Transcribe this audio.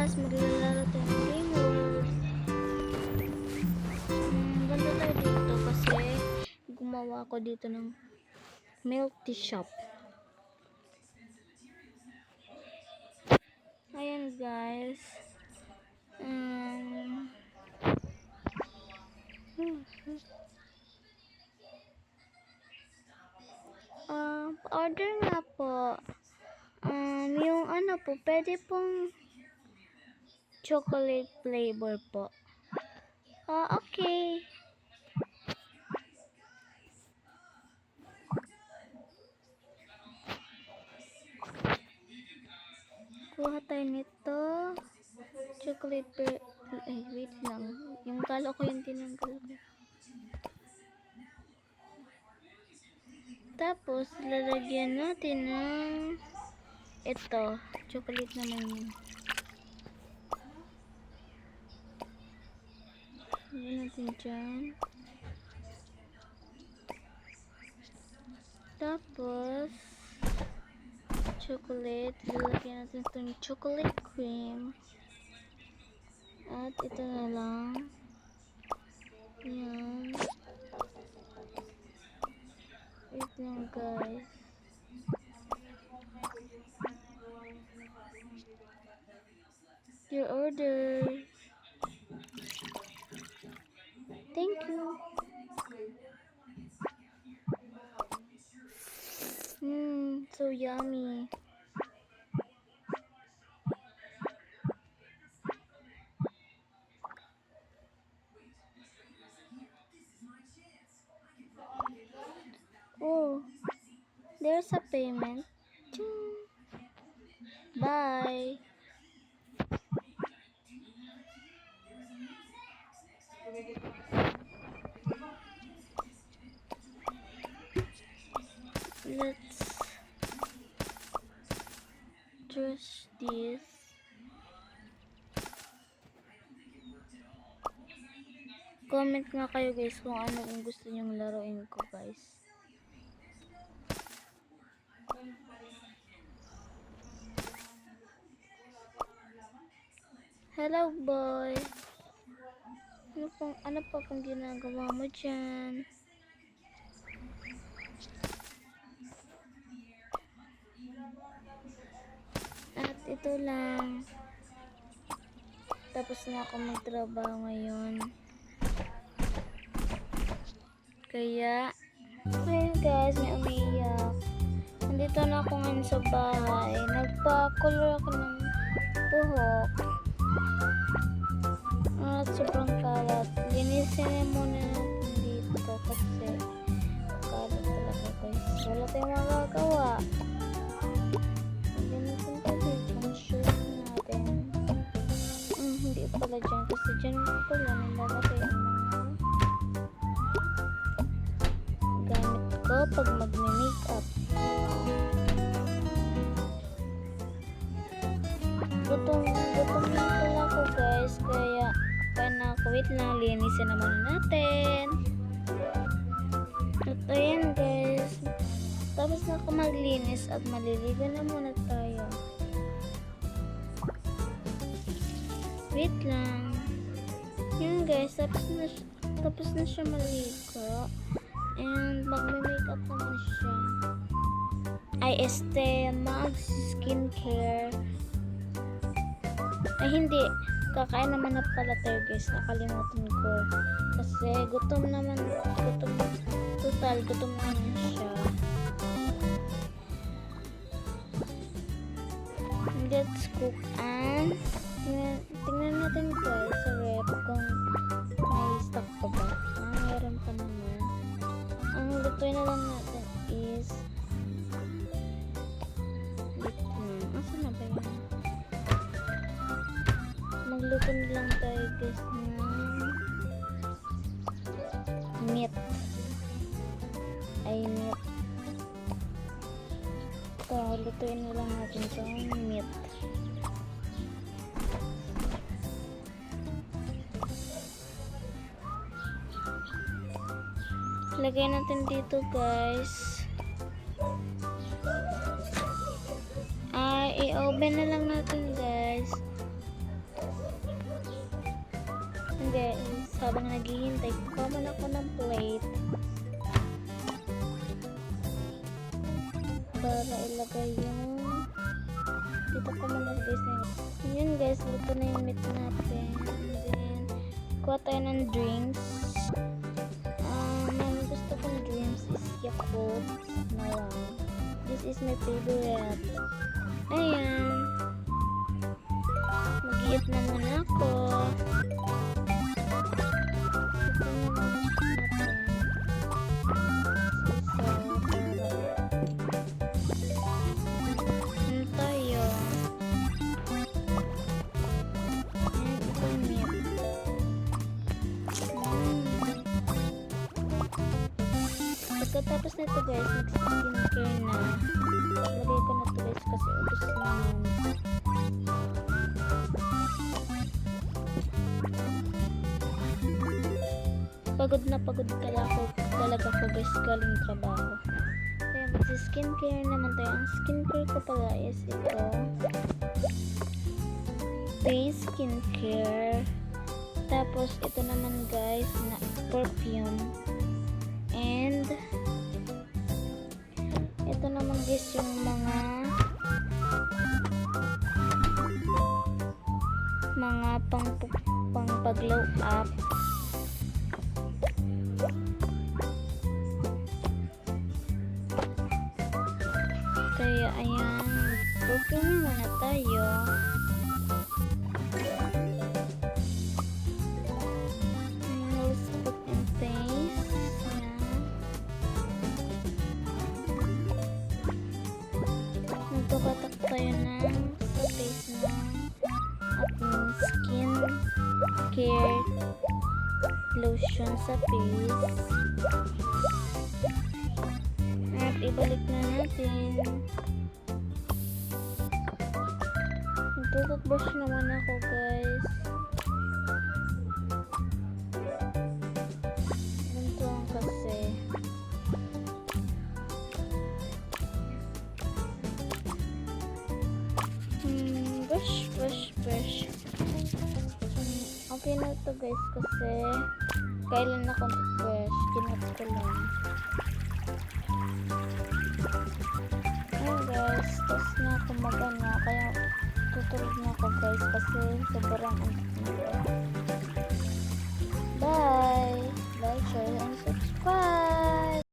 guys, maglalaro tayo ng Game Wars. Ganda tayo dito kasi gumawa ko dito ng milk tea shop. Ayan guys. Order nga po. Yung ano po, pwede pong chocolate flavor po. Okay. Kuha tayo nito. Chocolate wait lang. Yung kala ko yung tinanggal ko. Tapos, lalagyan natin ng ito. Chocolate naman yun. Lagyan natin dyan. Tapos, chocolate. Lalagyan natin itong chocolate cream. At ito na lang. Yan. Wait lang guys. Your order. Thank you. So yummy. Oh, there's a payment. Bye. Let's trash this. Comment nga kayo guys kung ano ang gusto nyong laruin ko guys. Hello boy. Ano pa pong ginagawa mo dyan? At ito lang. Tapos na ako magtrabaho ngayon. Kaya, ayun guys, may umiiyak. Nandito na ako ngayon sa bahay. Nagpa-color ako ng buhok. At sobrang kalat. Linisin na muna natin dito kasi kalat talaga guys. Wala tayong magagawa. Linisin kasi yung shirt natin. Hindi pala dyan kasi dyan pala nilalagay ang mga gamit ko pag mag-makeup. Gutom na pala ako guys, kaya wait lang, linisin na muna natin. At ayan guys, tapos na ako maglinis at maliligo na muna tayo. Wait lang. Yun guys, tapos na siya maligo. And magme-makeup naman siya. Ay, Mag Skincare. Ay, hindi. Kakain naman na pala tayo guys. Nakalimutan ko. Kasi gutom naman siya. Let's cook and tingnan natin guys sa rep kung may stock pa ba. Meron pa naman. Ang lutuin na lang natin is asa na ba yun? Magluto na lang tayo guys ng meat. Ito, lutuin na lang natin itong meat. Lagay natin dito guys. I-oven na lang natin guys. guys, habang naghihintay, kukuha man ako ng plate para ilagay yung dito ko muna guys na yun guys, luto na yung meat natin. And then kuha tayo ng drinks. Ang gusto kong drinks is Yakult na lang. This is my favorite. Ayan, mag-eat na muna ako. Ito na muna natin. Ano tayo? Ayan, ito yung meat. Pagkatapos nito guys, mag-skincare na. Lagay ko na ito guys kasi ubos naman. Pagod na pagod talaga ko guys galing trabaho. Kaya mag-skincare naman tayo. Ang skincare ko pala is ito. Face skincare. Tapos ito naman guys na perfume. And ito naman guys yung mga pang pag-glow up. Kaya ayan, perfume muna tayo. Let's put in face. Magpapatak tayo ng sa face ng ating skin care lotion sa face. At ibalik na natin. Magtututbrush naman ako guys. Ganito lang kasi. Brush. Okay na ito guys kasi kailan ako toothbrush. Ginat ko lang. Ayan guys, tapos na ako magana. Kaya tutulog na ako guys kasi sobrang antok na ako. Bye! Like, share, and subscribe!